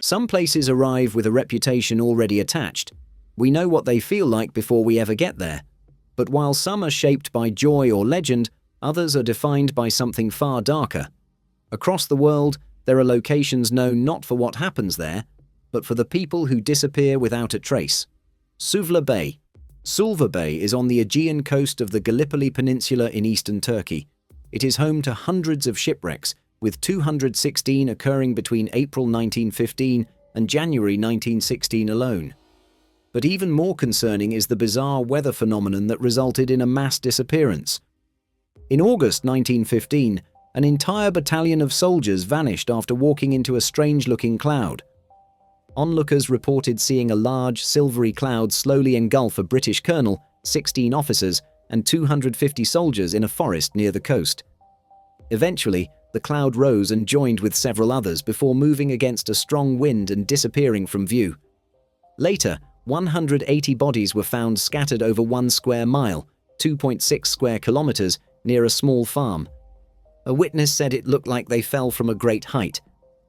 Some places arrive with a reputation already attached. We know what they feel like before we ever get there. But while some are shaped by joy or legend, others are defined by something far darker. Across the world, there are locations known not for what happens there, but for the people who disappear without a trace. Suvla Bay. Suvla Bay is on the Aegean coast of the Gallipoli Peninsula in eastern Turkey. It is home to hundreds of shipwrecks, with 216 occurring between April 1915 and January 1916 alone. But even more concerning is the bizarre weather phenomenon that resulted in a mass disappearance. In August 1915, an entire battalion of soldiers vanished after walking into a strange-looking cloud. Onlookers reported seeing a large, silvery cloud slowly engulf a British colonel, 16 officers, and 250 soldiers in a forest near the coast. Eventually, the cloud rose and joined with several others before moving against a strong wind and disappearing from view. Later, 180 bodies were found scattered over 1 square mile, 2.6 square kilometers, near a small farm. A witness said it looked like they fell from a great height.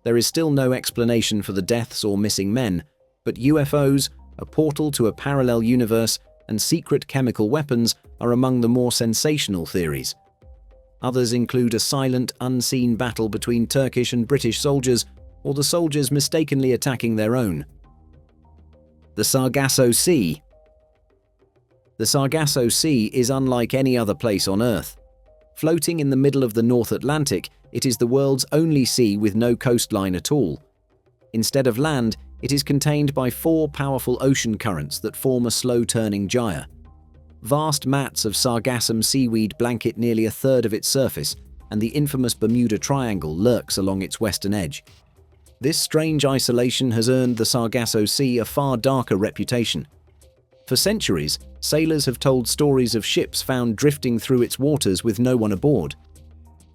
There is still no explanation for the deaths or missing men, but UFOs, a portal to a parallel universe, and secret chemical weapons are among the more sensational theories. Others include a silent, unseen battle between Turkish and British soldiers, or the soldiers mistakenly attacking their own. The Sargasso Sea. The Sargasso Sea is unlike any other place on Earth. Floating in the middle of the North Atlantic, it is the world's only sea with no coastline at all. Instead of land, it is contained by 4 powerful ocean currents that form a slow-turning gyre. Vast mats of sargassum seaweed blanket nearly a third of its surface, and the infamous Bermuda Triangle lurks along its western edge. This strange isolation has earned the Sargasso Sea a far darker reputation. For centuries, sailors have told stories of ships found drifting through its waters with no one aboard.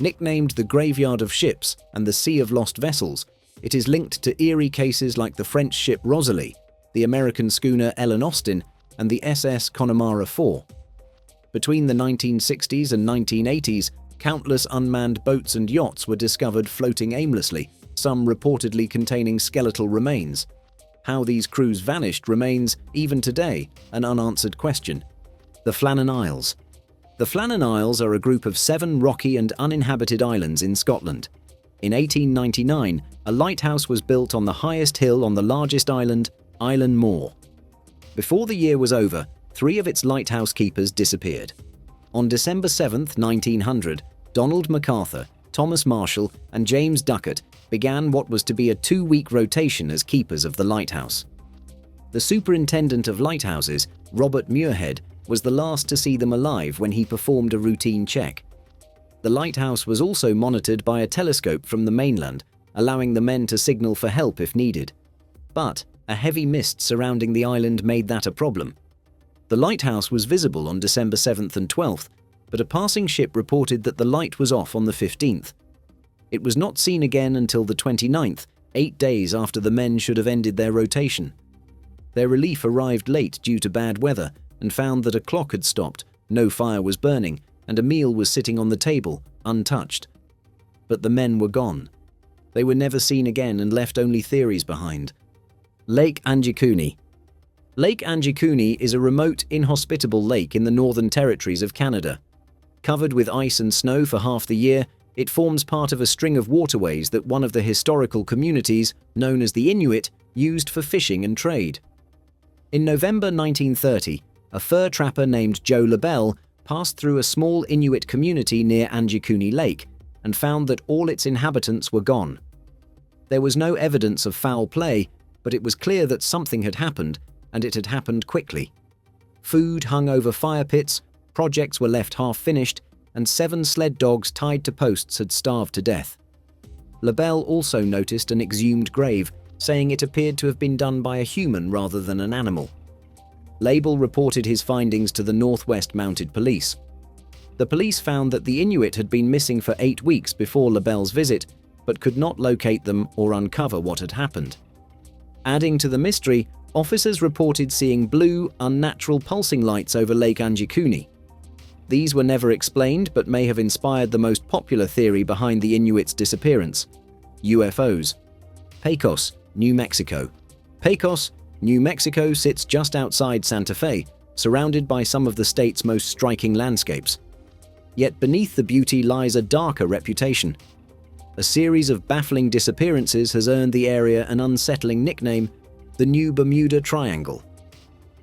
Nicknamed the Graveyard of Ships and the Sea of Lost Vessels, it is linked to eerie cases like the French ship Rosalie, the American schooner Ellen Austin, and the SS Connemara IV. Between the 1960s and 1980s, countless unmanned boats and yachts were discovered floating aimlessly, some reportedly containing skeletal remains. How these crews vanished remains, even today, an unanswered question. The Flannan Isles. The Flannan Isles are a group of 7 rocky and uninhabited islands in Scotland. In 1899, a lighthouse was built on the highest hill on the largest island, Island Moor. Before the year was over, 3 of its lighthouse keepers disappeared. On December 7, 1900, Donald MacArthur, Thomas Marshall, and James Duckett began what was to be a 2-week rotation as keepers of the lighthouse. The superintendent of lighthouses, Robert Muirhead, was the last to see them alive when he performed a routine check. The lighthouse was also monitored by a telescope from the mainland, allowing the men to signal for help if needed. But a heavy mist surrounding the island made that a problem. The lighthouse was visible on December 7th and 12th, but a passing ship reported that the light was off on the 15th. It was not seen again until the 29th, 8 days after the men should have ended their rotation. Their relief arrived late due to bad weather and found that a clock had stopped, no fire was burning, and a meal was sitting on the table, untouched. But the men were gone. They were never seen again and left only theories behind. Lake Anjukuni. Lake Anjukuni is a remote, inhospitable lake in the Northern Territories of Canada. Covered with ice and snow for half the year, it forms part of a string of waterways that one of the historical communities, known as the Inuit, used for fishing and trade. In November 1930, a fur trapper named Joe LaBelle passed through a small Inuit community near Anjukuni Lake and found that all its inhabitants were gone. There was no evidence of foul play, but it was clear that something had happened, and it had happened quickly. Food hung over fire pits, projects were left half-finished, and 7 sled dogs tied to posts had starved to death. LaBelle also noticed an exhumed grave, saying it appeared to have been done by a human rather than an animal. Label reported his findings to the Northwest Mounted Police. The police found that the Inuit had been missing for 8 weeks before LaBelle's visit, but could not locate them or uncover what had happened. Adding to the mystery, officers reported seeing blue, unnatural pulsing lights over Lake Anjukuni. These were never explained but may have inspired the most popular theory behind the Inuits' disappearance: UFOs. Pecos, New Mexico. Pecos, New Mexico sits just outside Santa Fe, surrounded by some of the state's most striking landscapes. Yet beneath the beauty lies a darker reputation. A series of baffling disappearances has earned the area an unsettling nickname, the New Bermuda Triangle.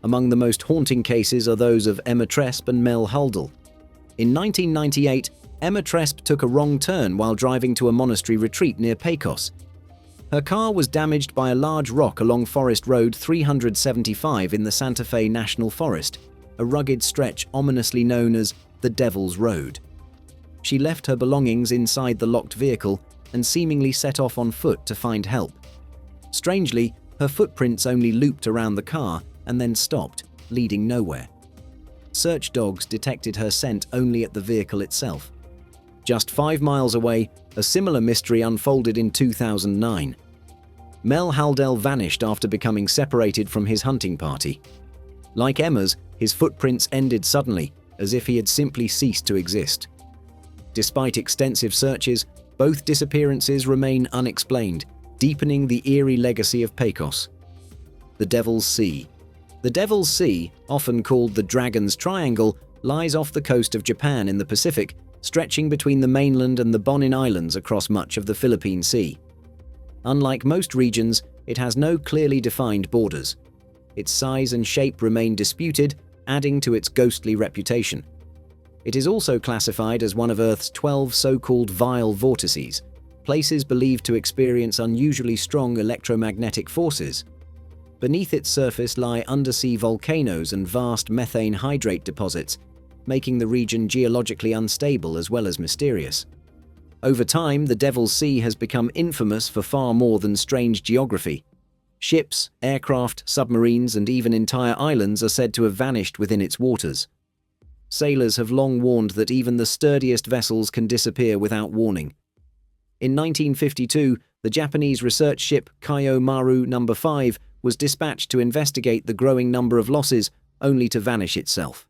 Among the most haunting cases are those of Emma Tresp and Mel Huldell. In 1998, Emma Tresp took a wrong turn while driving to a monastery retreat near Pecos. Her car was damaged by a large rock along Forest Road 375 in the Santa Fe National Forest, a rugged stretch ominously known as the Devil's Road. She left her belongings inside the locked vehicle and seemingly set off on foot to find help. Strangely, her footprints only looped around the car and then stopped, leading nowhere. Search dogs detected her scent only at the vehicle itself. Just 5 miles away, a similar mystery unfolded in 2009. Mel Huldell vanished after becoming separated from his hunting party. Like Emma's, his footprints ended suddenly, as if he had simply ceased to exist. Despite extensive searches, both disappearances remain unexplained, deepening the eerie legacy of Pecos. The Devil's Sea. The Devil's Sea, often called the Dragon's Triangle, lies off the coast of Japan in the Pacific, stretching between the mainland and the Bonin Islands across much of the Philippine Sea. Unlike most regions, it has no clearly defined borders. Its size and shape remain disputed, adding to its ghostly reputation. It is also classified as one of Earth's 12 so-called vile vortices, places believed to experience unusually strong electromagnetic forces. Beneath its surface lie undersea volcanoes and vast methane hydrate deposits, making the region geologically unstable as well as mysterious. Over time, the Devil's Sea has become infamous for far more than strange geography. Ships, aircraft, submarines, and even entire islands are said to have vanished within its waters. Sailors have long warned that even the sturdiest vessels can disappear without warning. In 1952, the Japanese research ship Kaio Maru No. 5 was dispatched to investigate the growing number of losses, only to vanish itself.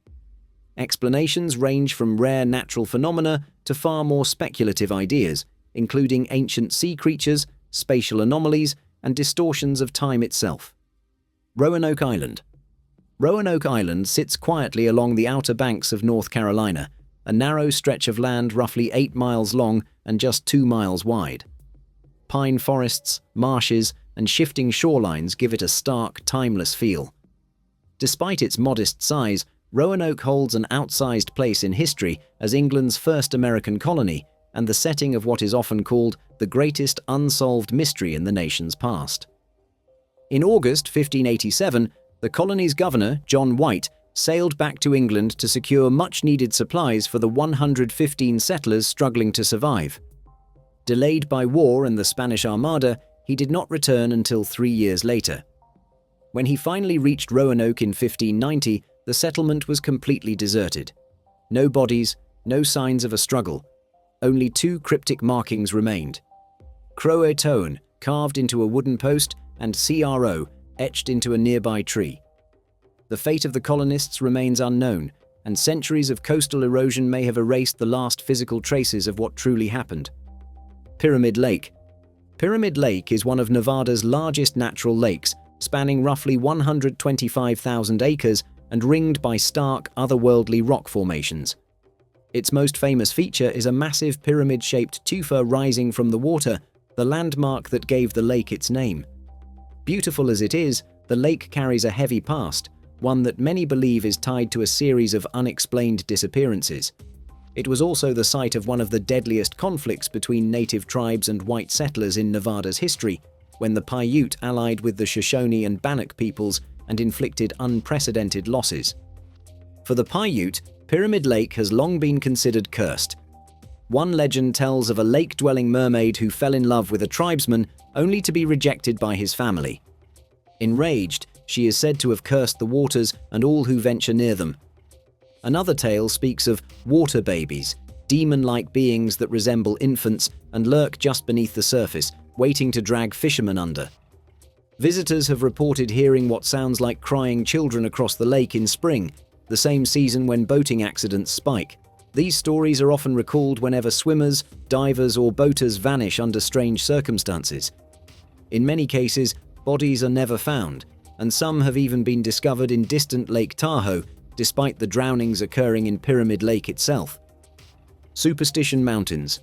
Explanations range from rare natural phenomena to far more speculative ideas, including ancient sea creatures, spatial anomalies, and distortions of time itself. Roanoke Island. Roanoke Island sits quietly along the outer banks of North Carolina, a narrow stretch of land roughly 8 miles long and just 2 miles wide. Pine forests, marshes, and shifting shorelines give it a stark, timeless feel. Despite its modest size, Roanoke holds an outsized place in history as England's first American colony and the setting of what is often called the greatest unsolved mystery in the nation's past. In August 1587, the colony's governor, John White, sailed back to England to secure much-needed supplies for the 115 settlers struggling to survive. Delayed by war and the Spanish Armada, he did not return until 3 years later. When he finally reached Roanoke in 1590, the settlement was completely deserted. No bodies, no signs of a struggle. Only 2 cryptic markings remained. Croatoan, carved into a wooden post, and CRO, etched into a nearby tree. The fate of the colonists remains unknown, and centuries of coastal erosion may have erased the last physical traces of what truly happened. Pyramid Lake. Pyramid Lake is one of Nevada's largest natural lakes, spanning roughly 125,000 acres and ringed by stark, otherworldly rock formations. Its most famous feature is a massive pyramid-shaped tufa rising from the water, the landmark that gave the lake its name. Beautiful as it is, the lake carries a heavy past, one that many believe is tied to a series of unexplained disappearances. It was also the site of one of the deadliest conflicts between native tribes and white settlers in Nevada's history, when the Paiute allied with the Shoshone and Bannock peoples and inflicted unprecedented losses. For the Paiute, Pyramid Lake has long been considered cursed. One legend tells of a lake-dwelling mermaid who fell in love with a tribesman only to be rejected by his family. Enraged, she is said to have cursed the waters and all who venture near them. Another tale speaks of water babies, demon-like beings that resemble infants and lurk just beneath the surface, waiting to drag fishermen under. Visitors have reported hearing what sounds like crying children across the lake in spring, the same season when boating accidents spike. These stories are often recalled whenever swimmers, divers, or boaters vanish under strange circumstances. In many cases, bodies are never found, and some have even been discovered in distant Lake Tahoe, despite the drownings occurring in Pyramid Lake itself. Superstition Mountains.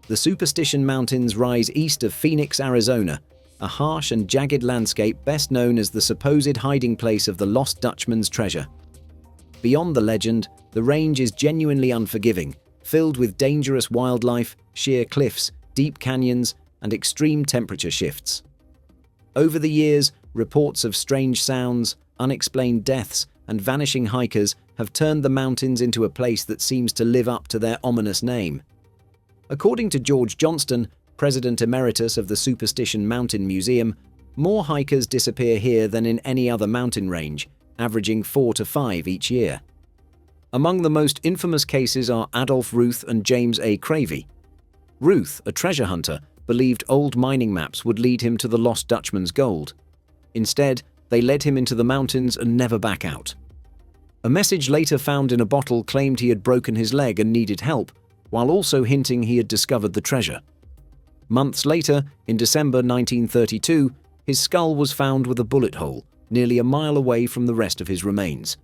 The Superstition Mountains rise east of Phoenix, Arizona, a harsh and jagged landscape best known as the supposed hiding place of the Lost Dutchman's treasure. Beyond the legend, the range is genuinely unforgiving, filled with dangerous wildlife, sheer cliffs, deep canyons, and extreme temperature shifts. Over the years, reports of strange sounds, unexplained deaths, and vanishing hikers have turned the mountains into a place that seems to live up to their ominous name. According to George Johnston, President Emeritus of the Superstition Mountain Museum, more hikers disappear here than in any other mountain range, averaging 4 to 5 each year. Among the most infamous cases are Adolph Ruth and James A. Cravey. Ruth, a treasure hunter, believed old mining maps would lead him to the Lost Dutchman's gold. Instead, they led him into the mountains and never back out. A message later found in a bottle claimed he had broken his leg and needed help, while also hinting he had discovered the treasure. Months later, in December 1932, his skull was found with a bullet hole, nearly a mile away from the rest of his remains.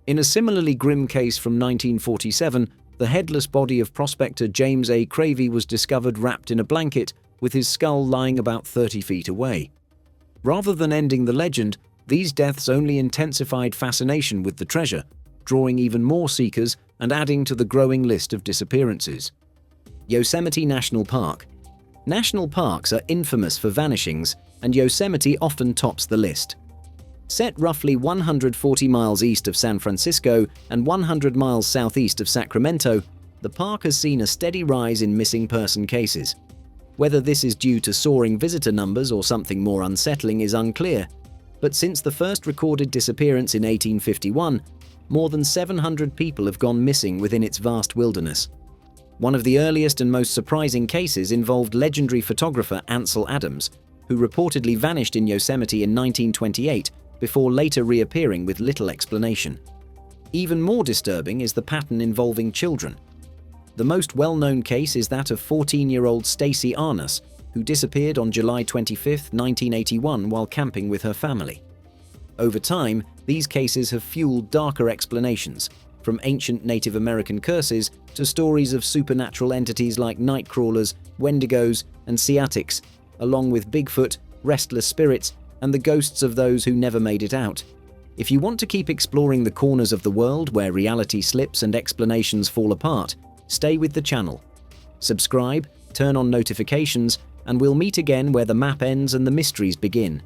In a similarly grim case from 1947, the headless body of prospector James A. Cravey was discovered wrapped in a blanket, with his skull lying about 30 feet away. Rather than ending the legend, these deaths only intensified fascination with the treasure, drawing even more seekers and adding to the growing list of disappearances. Yosemite National Park. National parks are infamous for vanishings, and Yosemite often tops the list. Set roughly 140 miles east of San Francisco and 100 miles southeast of Sacramento, the park has seen a steady rise in missing person cases. Whether this is due to soaring visitor numbers or something more unsettling is unclear, but since the first recorded disappearance in 1851, more than 700 people have gone missing within its vast wilderness. One of the earliest and most surprising cases involved legendary photographer Ansel Adams, who reportedly vanished in Yosemite in 1928 before later reappearing with little explanation. Even more disturbing is the pattern involving children. The most well-known case is that of 14-year-old Stacy Arness, who disappeared on July 25, 1981 while camping with her family. Over time, these cases have fueled darker explanations, from ancient Native American curses to stories of supernatural entities like nightcrawlers, wendigos, and Seatics, along with Bigfoot, restless spirits, and the ghosts of those who never made it out. If you want to keep exploring the corners of the world where reality slips and explanations fall apart, stay with the channel. Subscribe, turn on notifications, and we'll meet again where the map ends and the mysteries begin.